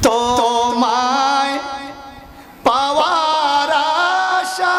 তোমায় পাওয়ার আশায়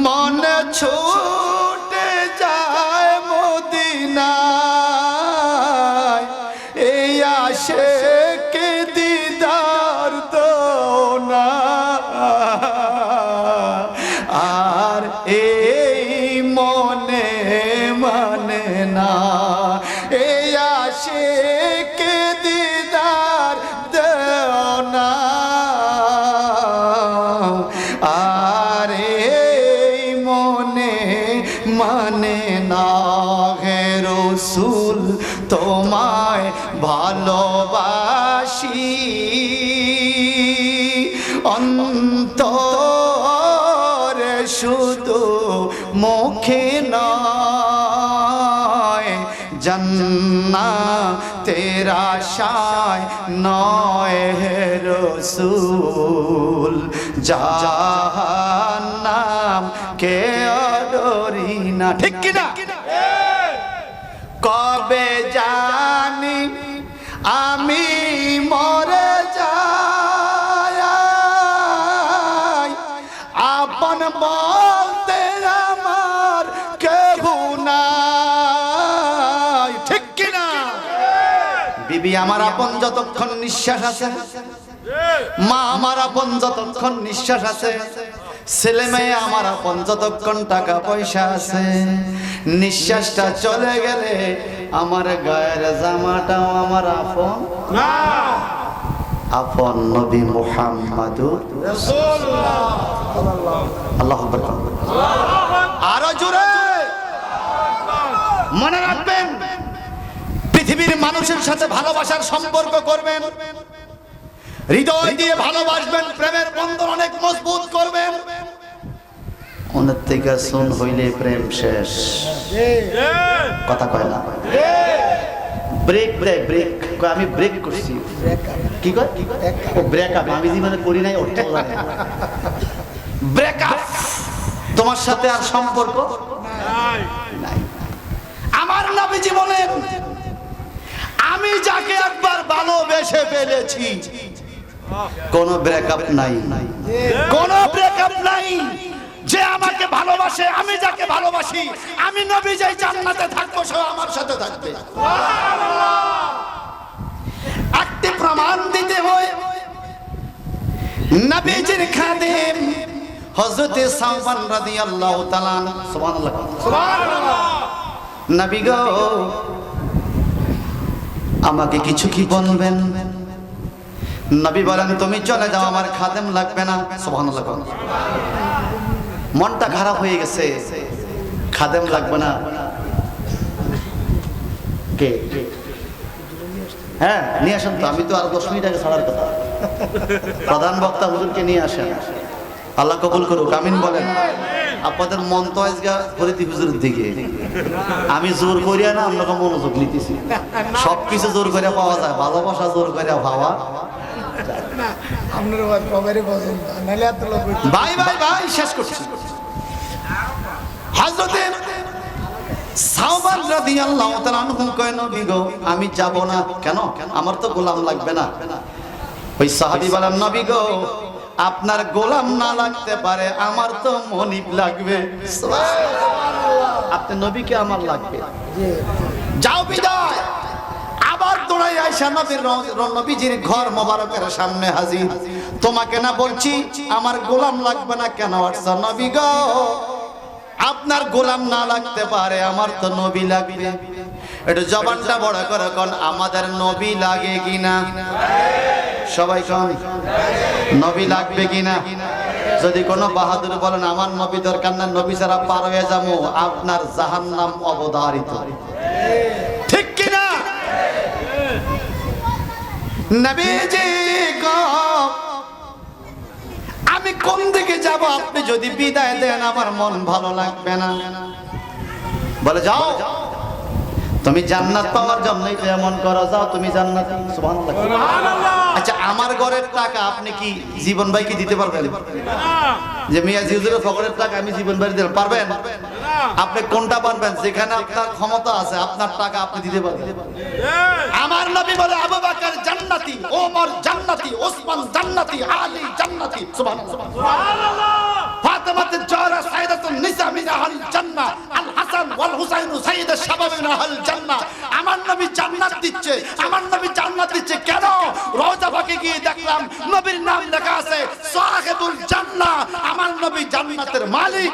মন ছুটে যায় মদিনায়, এই আশিকে দিদার দাও না, আর এই মনে মানে না, এই আশিকে দিদার দাও না, আর এই মনে মানে না। হে রাসূল তোমায় ভালোবাসি অন্তরে শুধু মুখে নয়, জান্নাতের আশায় নয় হে রাসূল, জাহান্নাম কে ডরি না। ঠিক কি না? কবে জানি আমি মরে যাই, আপন বলতে আমার কেহ নাই। ঠিক কি না? বিবি আমার আপন যতক্ষণ নিঃশ্বাস আছে, মা আমার আপন যতক্ষণ নিঃশ্বাস আছে, ছেলে মেয়ে আমার আপন যতক্ষণ টাকা পয়সা আছে, নিঃশ্বাসটা চলে গেলে আমার গায়ের জামাটাও আমার আপন না। আপন নবী মুহাম্মাদুর রাসূলুল্লাহ। আল্লাহু আকবার। আরো জোরে মনে রাখবেন, পৃথিবীর মানুষের সাথে ভালোবাসার সম্পর্ক করবেন, হৃদয় দিয়ে ভালোবাসবেন, প্রেমের বন্ধন অনেক মজবুত করবেন। অনেক থেকে শুন হইলে প্রেম শেষ, কথা কয় না। ব্রেক ব্রেক ব্রেক, আমি ব্রেক করছি। কি কয়? ব্রেক আপ আমি জীবনে করি নাই, ওটা জানে। ব্রেক আপ, তোমার সাথে আর সম্পর্ক নাই। আমার নবীজি বলেন, আমি যাকে একবার ভালোবেসে ফেলেছি, কোন ব্রেকআপ নাই, কোন ব্রেকআপ নাই। যে আমাকে ভালোবাসে, আমি যাকে ভালোবাসি, আমি নবী যাই জান্নাতে থাকবো, সে আমার সাথে থাকবে। একটি প্রমাণ দিতে হয়, নবীজির খাদেম হযরত সাওবান রাদিয়াল্লাহু তাআলা, সুবহানাল্লাহ সুবহানাল্লাহ, নবী গো আমাকে কিছু কি বলবেন? নবী বলেন, তুমি চলে যাও, আমার খাদেম লাগবে না। সুবহানাল্লাহ। মনটা খারাপ হয়ে গেছে, খাদেম লাগবে না। কে? হ্যাঁ নিয়ে আসেন তো, আমি তো আর 10 মিনিট আগে ছাড়ার কথা। প্রধান বক্তা হুজুরকে নিয়ে আসেন, আল্লাহ কবুল করুক, আমিন বলেন। আপনাদের মন তো আজকে ফরিদি হুজুরের দিকে, আমি জোর করিয়া না, আপনাকে মনোযোগ নিতেছি। সবকিছু জোর করে পাওয়া যায়, ভালোবাসা জোর করে পাওয়া। ভাই ভাই ভাই শেষ করছি। হযরত সাওবান রাদিয়াল্লাহু তাআলা আনহু কয়, নবী গো আমি যাব না। কেন? আমার তো গোলাম লাগবে না। ওই সাহাবী বলেন, নবী গো আপনার গোলাম না লাগতে পারে, আমার তো মনিব লাগবে। আপনার নবীকে আমার লাগবে। যাও বিদায়। আবার দৌড়াই আয়েশা নবীজির ঘর মোবারকের সামনে হাজির। তোমাকে না বলছি আমার গোলাম লাগবে না, কেন আসছো? নবী গো আপনার গোলাম না লাগতে পারে, আমার তো নবী লাগবে। একটু জবানটা বড় করে কোন, আমাদের নবী লাগে কিনা? সবাই কোন নবী লাগবে কিনা? যদি কোনো বাহাদুর বলেন আমার নবী দরকার না, নবী ছাড়া পার হয়ে যাবো, আপনার জাহান্নাম অবধারিত। ঠিক কিনা? নবীজি গো আমি কোন দিকে যাব? আপনি যদি বিদায় দেন আমার মন ভালো লাগবে না। বলে যাও, তুমি জান্নাত পাওয়ার জন্যই তো এমন করো, যাও তুমি জান্নাতে। সুবহানাল্লাহ সুবহানাল্লাহ। আচ্ছা আমার ঘরের টাকা আপনি কি জীবন ভাইকে দিতে পারবেন? যে মিয়া হুজুরের ফকরের টাকা আমি জীবন ভাই দিতে পারবেন? আপনি কোনটা পারবেন? যেখানে আপনার ক্ষমতা আছে, আপনার টাকা আপনি দিতে পারবেন। আমার নবী বলে আবু বকর জান্নাতি, ওমর জান্নাতি, ওসমান জান্নাতি, আলী জান্নাতি। সুবহানাল্লাহ, সুবহানাল্লাহ। ফাতেমাতুজ জোহরা সাইয়্যিদাতুন নিসা মিন আহলিল জান্নাহ, আল হাসান ওয়াল হুসাইন সাইয়্যিদুশ শাবাব মিন আহলিল জান্নাহ। আমার নবী জান্নাত দিচ্ছে, আমার নবী জান্নাত দিচ্ছে কেন? রওজা পাকে গিয়ে দেখলাম নবীর নাম লেখা আছে সাহিবুল জান্নাহ। আমার নবী জান্নাতের মালিক।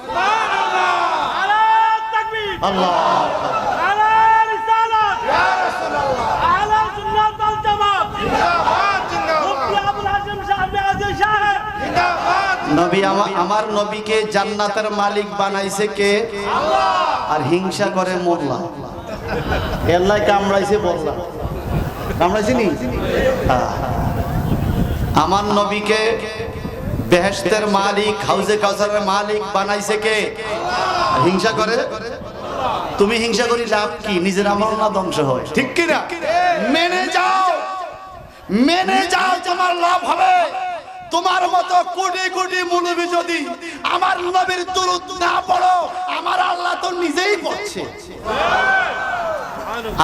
সুবহানাল্লাহ, আল্লাহু তাকবীর, আল্লাহু আকবার, আল্লাহু রিসালাত, ইয়া রাসূলুল্লাহ, আহলে সুন্নাত ওয়াল জামাত, জিন্দাবাদ, জিন্দাবাদ। মুফতি আবুল হাসেম সাহেব আজে সাহেব, জিন্দাবাদ। নবী আমার নবীকে জান্নাতের মালিক বানাইছে কে? আল্লাহ। আর হিংসা করে মোল্লা। আল্লাহ কামড়াইছে বললা, কামড়াইছে নি? আমার নবীকে বেহেশতের মালিক, হাউজে কাউসারের মালিক বানাইছে কে? হিংসা করে? তুমি হিংসা করি লাভ কি? নিজের আমল না ধ্বংস হয়, ঠিক কি না? মেনে যাও, মেনে যাও, তোমার লাভ হবে। তোমার মতো কোটি কোটি মুনবি যদি আমার নবীর দুরূদ না পড়ো, আমার আল্লাহ তো নিজেই পড়ছে।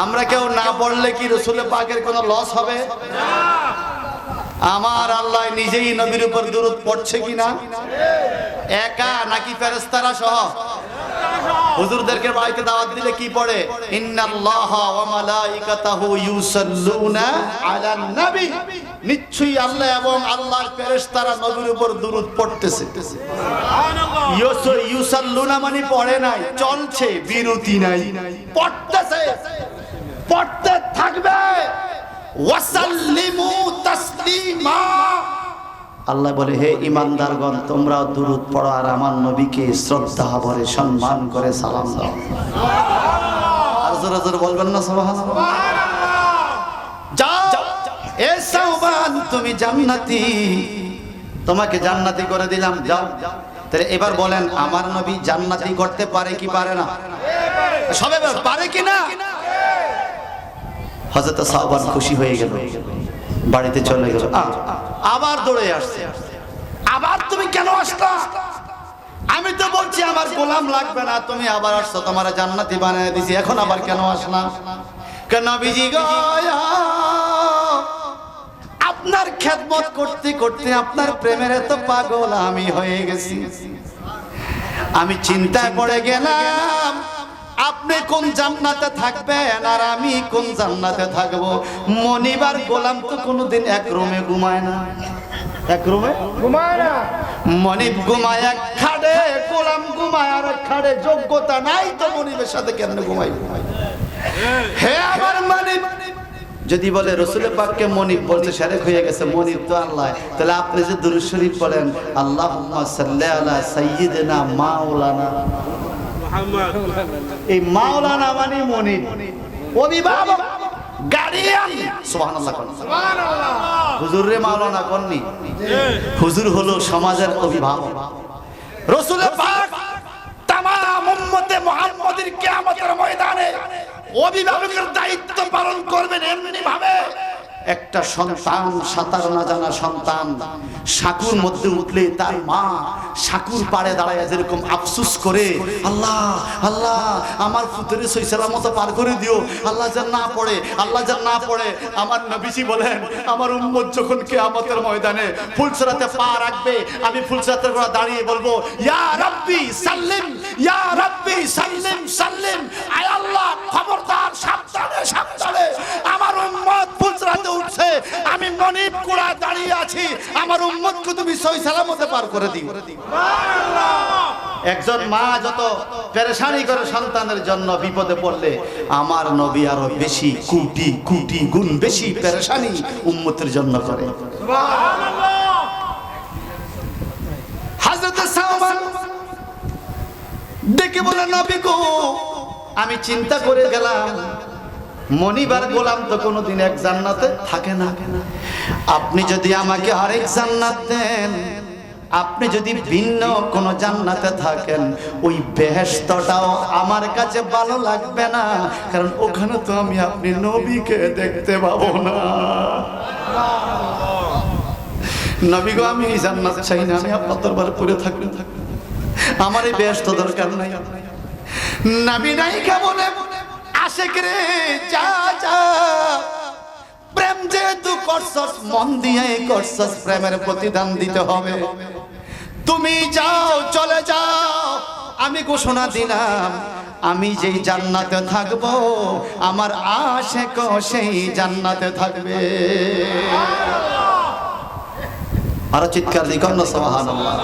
আমরা কেউ না পড়লে কি রাসূল পাকের কোনো লস হবে? না। আমার আল্লাহ নিজেই নবীর উপর দুরূদ পড়ছে কিনা? একা নাকি ফেরেশতারা সহ? হুজুরদেরকে বাড়িতে দাওয়াত দিলে কি পড়ে? ইন্নাল্লাহা ওয়া মালাইকাতাহু ইউসাল্লুনা আলান নবী। নিশ্চয়ই আল্লাহ এবং আল্লাহর ফেরেশতারা নবীর উপর দুরূদ পড়তেছে। সুবহানাল্লাহ। ইউসাল্লুনা মানে পড়ে নাই, চলছে, বিরতি নাই, পড়তেছে, পড়তে থাকবে। ওয়াসাল্লিমু তাসলিমা। আল্লাহ বলে হে ঈমানদারগণ, তোমরাও দুরূদ পড়ো আর আমার নবীকে শ্রদ্ধা ভরে সম্মান করে সালাম দাও। সুবহানাল্লাহ। আর জোরে জোরে বলবেন না সুবহানাল্লাহ? সুবহানাল্লাহ। যাও এ সাওবান, তুমি জান্নাতি, তোমাকে জান্নাতি করে দিলাম, যাও। তাহলে এবার বলেন আমার নবী জান্নাতি করতে পারে কি পারে না? সবে পারে কি না? হযরত সাওবান খুশি হয়ে গেল, বাড়িতে চলে গেল। আবার দৌড়ে আসছে, আবার তুমি কেন আসলা? আমি তো বলছি আমার গোলাম লাগবে না, তুমি আবার আসছো, তোমার জান্নাতি বানিয়ে দিছি, এখন আবার কেন আসলা? কেন নবীজি গো, আপনার খেদমত করতে করতে আপনার প্রেমের এত পাগল আমি হয়ে গেছি। আমি চিন্তায় পড়ে গেলাম আপনি কোন জান্নাতে থাকবেন আর আমি কোন জান্নাতে থাকবো। মনিবার গোলাম তো কোনোদিন এক রুমে ঘুমায় না, এক রুমে ঘুমায় না। মনিব ঘুমায় এক খাটে, গোলাম ঘুমায় আর এক খাটে। যোগ্যতা নাই তো মনিবের সাথে কেন ঘুমাই? হে আমার মনিব, যদি বলে রাসূল পাককে মনিব বলতে শারিক হয়ে গেছে, মনিব তো আল্লাহ। তাহলে আপনি যে দুরূদ শরীফ পড়েন, আল্লাহুম্মা সাল্লি আলা সাইয়্যিদিনা মাওলানা মুহাম্মদ, এই মাওলানা মানে মনিব, অভিভাবক, গার্ডিয়ান। সুবহানাল্লাহ, সুবহানাল্লাহ। হুজুর রে মাওলানা কোননি? হুজুর হলো সমাজের অভিভাবক। রাসূল পাক তামাম উম্মতে মুহাম্মাদের কিয়ামতের ময়দানে অভিভাবকের দায়িত্ব পালন করবেন। এমনি ভাবে একটা সন্তান, সাঁতার না জানা সন্তান সাঁকুর মধ্যে উঠলে তার মা সাঁকুর পাড়ে দাঁড়ায় যেরকম আফসোস করে, আল্লাহ আল্লাহ আমার পুত্রের সই সালামত পার করে দিও, আল্লাহ যেন না পড়ে, আল্লাহ যেন না পড়ে। আমার নবীজি বলেন আমার উম্মত যখন কিয়ামতের ময়দানে ফুলসরাতে পা রাখবে, আমি ফুলসরাতের উপর দাঁড়িয়ে বলবো ইয়া রাব্বি সাল্লিম, ইয়া রাব্বি সাল্লিম সাল্লিম। আয় আল্লাহ খবরদার, সাবধানে সাবধানে, আমার উম্মত ফুলসরাতে উঠছে, আমি মনিব কুড়া দাঁড়িয়ে আছি, আমার উম্মতকে তুমি সহি সালামতে পার করে দিও। সুবহানাল্লাহ। একজন মা যত পেরেশানি করে সন্তানের জন্য, বিপদে পড়লে আমার নবী আরো বেশি, কোটি কোটি গুণ বেশি পেরেশানি উম্মতের জন্য করে। সুবহানাল্লাহ। হযরত সাওবান ডেকে বলে নবী গো, আমি চিন্তা করে গেলাম মনিবার গোলাম তো কোনোদিন এক জান্নাতে থাকে না, আপনি যদি আমাকে আরেক জান্নাত দেন, আপনি যদি ভিন্ন কোন জান্নাতে থাকেন, ওই বেহেশতটাও আমার কাছে ভালো লাগবে না, কারণ ওখানে তো আমি আপনি নবীকে দেখতে পাবো না। নবী গো, আমি এই জান্নাত চাই না, আমি আপনার দরবারে পড়ে থাকবো, আমার এই বেহেশত দরকার নাই। নবী নায়িকা বলে আশিক রে যা যা, প্রেম যেহেতু করছস মন দিয়ে করছস, প্রেমের প্রতিদান দিতে হবে। তুমি যাও, চলে যাও, আমি ঘোষণা দিলাম আমি যেই জান্নাতে থাকবো আমার আশিক সেই জান্নাতে থাকবে। আরো চিৎকার দিই, সুবহানাল্লাহ।